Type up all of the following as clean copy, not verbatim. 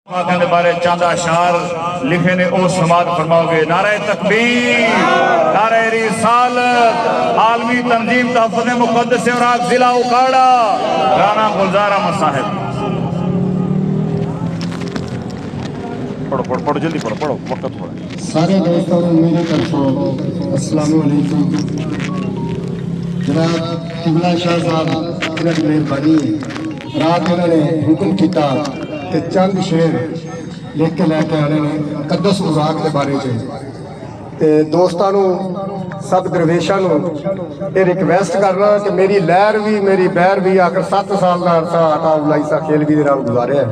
के बारे चांदा शार लिखे ने ओ समाज फरमाओगे। नारे तकबीर, नारे रिसालत, आलमी तंजीम तहफ़्फ़ुज़ मुक़द्दस और जिला उकाड़ा, राना गुलजार अहमद साहब। पढ़ो पढ़ो पढ़ो जल्दी पढ़ो पढ़ो वक्त थोड़ा। सारे दोस्तों को मेरी तरफों अस्सलाम वालेकुम। जनाब किबला शाह साहब इन्होंने मेहरबानी है, रात इन्होंने हुक्म किया कि चंद शेर लिख के लैके आने ने मुकद्दस खुराक के बारे में। दोस्तों सब दरवेशों ये रिक्वेस्ट करना कि मेरी लहर भी मेरी बहर भी आखिर 7 साल का अरसा आटा उलाइसा खेल भी गुजारे है।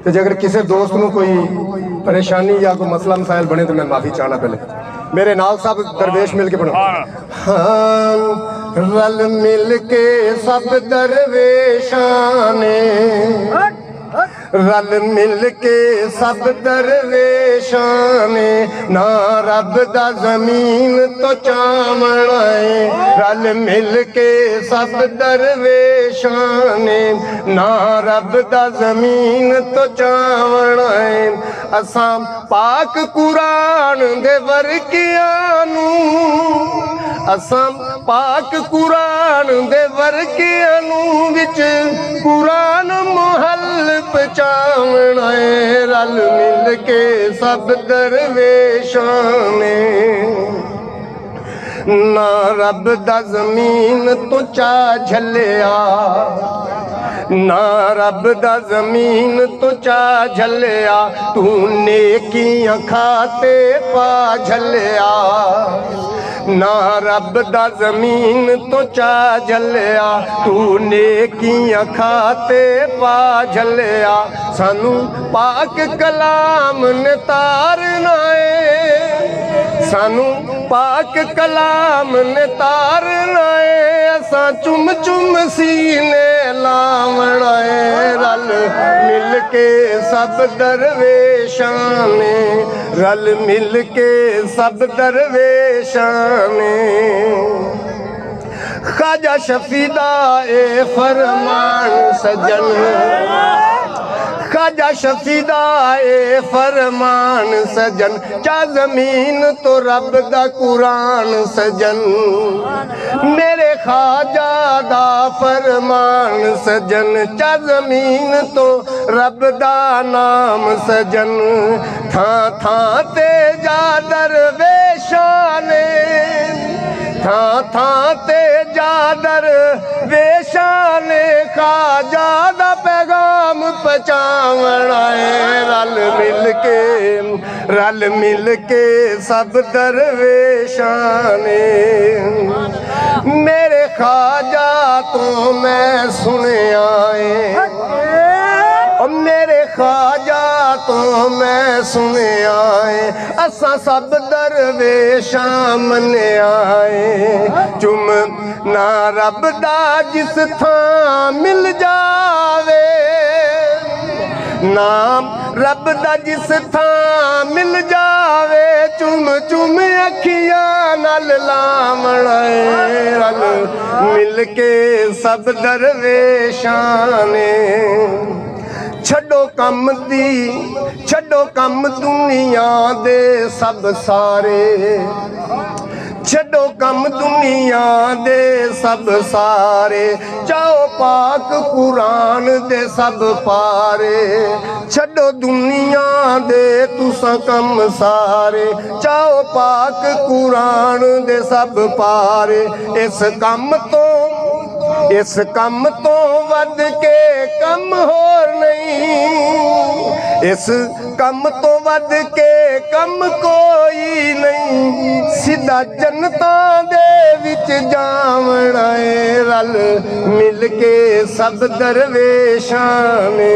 तो जे अगर किसी दोस्त को कोई परेशानी या कोई मसला मसाइल बने तो मैं माफ़ी चाहना। पहले मेरे नाल सब दरवेश मिल के पढ़ो। हाँ रल मिल के सब दरवेशां ने, रल मिल के सब दरवेशां ने ना रब दा जमीन तो चावना है। रल मिल के सब दरवेशां ने ना रब दा जमीन तो चावना है। असां पाक कुरान दे वर्कियां नू, असां पाक कुरान दे वर्कियां नू विच कुरान मुहल पचावना है। रल मिल के सब दरवेशां ने ना रब दा जमीन तो चा झलिया, ना रब दा जमीन तो चा झलिया। तू नेकियां खाते पा झलिया, ना रब दा जमीन तो चा झलिया। तू नेकियां खाते पा झलिया। सानू पाक कलाम ने तारना है, सानू पाक कलाम ने तारना है। असां चुम चुम सीने लावना है। रल मिल के सब दरवेशां ने, रल मिल के सब दरवेशां ने। ख्वाजा शफीदा ए फरमान सजन, ख्वाजा शफीदा ए फरमान सजन। चा जमीन तो रब दा कुरान सजन, मेरे ख्वाजा दा फरमान सजन। चा जमीन तो रब दा नाम सजन। था था ते जा दरवेशां ने, था था ते जा दरवेशां ने। ख्वाजा दा पैगाम पहुंचावना है। रल मिल के सब दरवेशां ने। मेरे ख्वाजा तो मैं सुनिया है, मेरे ख्वाजा तो मैं सुनिया है। असा सब दरवेशां मनिया है। चुम ना रब दा जिस थां मिल जावे, नाम रब दा जिस थां मिल जावे। चुम चुम अखियां नाल लावना है। रल मिल के सब दरवेशां ने। छड्डो कम दुनिया दे सब सारे, छड्डो कम दुनिया दे सब सारे। जाओ पाक कुरान दे सब पारे। छड्डो दुनिया दे तुसां कम सारे। जाओ पाक कुरान दे सब पारे। इस कम तो वध के कम होर नहीं, इस कम तो वध के कम कोई नहीं। सीधा जन्नतां दे विच जावना है। रल मिल के सब दरवेशां ने।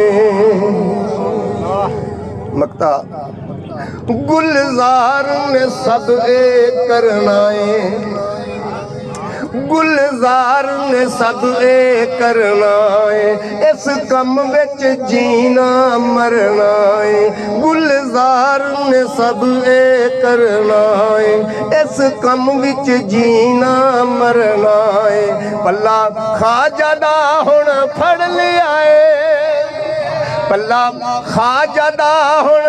मक्ता गुलजार ने सब एक करना है, गुलजार ने सब ए करना है। इस कम विच जीना मरना है। गुलजार ने सब ए करना है। इस कम विच जीना मरना है। पल्ला ख्वाजा दा हुण फड़ लिया है, पल्ला खाजा दा हुण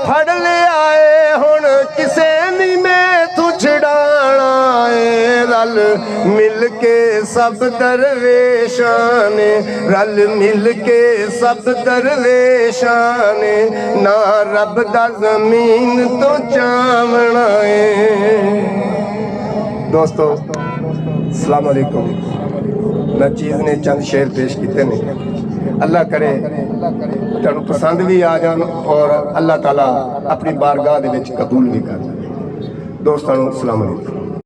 फड़ लिया है, हुण किसे नी मैं तू छड़ाना है। रल मिल के सब दरवेशां ने, रल मिल के सब दरवेशां ने, ना रब दा जमीन तो चावना है। दोस्तों अस्सलाम वालेकुम। नचीज़ ने चंद शेर पेश किए ने, अल्लाह करे तुहानू पसंद भी आ जान और अल्लाह ताला अपनी बारगाह दे विच कबूल भी कर। दोस्तों अस्सलाम वालेकुम।